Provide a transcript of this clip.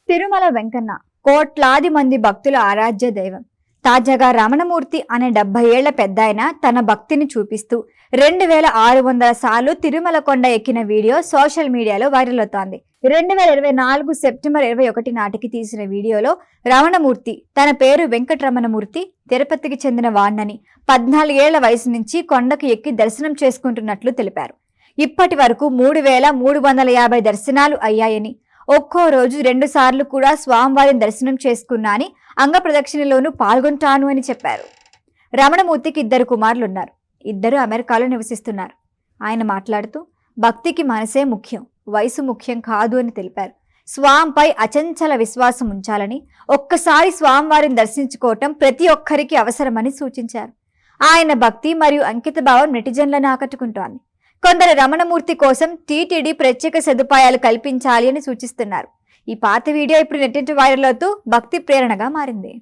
తిరుమల వెంకన్న కోట్లాది మంది భక్తుల ఆరాధ్య దైవం. తాజాగా రమణమూర్తి అనే 70 ఏళ్ల పెద్దాయన తన భక్తిని చూపిస్తూ 2600 సార్లు తిరుమల కొండ ఎక్కిన వీడియో సోషల్ మీడియాలో వైరల్ అవుతోంది. 2024 సెప్టెంబర్ 21 నాటికి తీసిన వీడియోలో రమణమూర్తి తన పేరు వెంకటరమణమూర్తి, తిరుపతికి చెందిన వాణ్ణని, 14 ఏళ్ల వయసు నుంచి కొండకు ఎక్కి దర్శనం చేసుకుంటున్నట్లు తెలిపారు. ఇప్పటి వరకు 3350 దర్శనాలు అయ్యాయని, ఒక్కో రోజు 2 సార్లు కూడా స్వామివారిని దర్శనం చేసుకున్నా అని, అంగ ప్రదక్షిణలోనూ పాల్గొంటాను అని చెప్పారు. రమణమూర్తికి 2 కుమారులున్నారు. 2 అమెరికాలో నివసిస్తున్నారు. ఆయన మాట్లాడుతూ భక్తికి మనసే ముఖ్యం, వయసు ముఖ్యం కాదు అని తెలిపారు. స్వామిపై అచంచల విశ్వాసం ఉంచాలని, ఒక్కసారి స్వామివారిని దర్శించుకోవటం ప్రతి ఒక్కరికి అవసరమని సూచించారు. ఆయన భక్తి మరియు అంకిత భావం నెటిజన్లను ఆకట్టుకుంటోంది. కొందరు రమణమూర్తి కోసం టీటీడీ ప్రత్యేక సదుపాయాలు కల్పించాలి అని సూచిస్తున్నారు. ఈ పాత వీడియో ఇప్పుడు నెట్టింటి వైరల్ అవుతూ భక్తి ప్రేరణగా మారింది.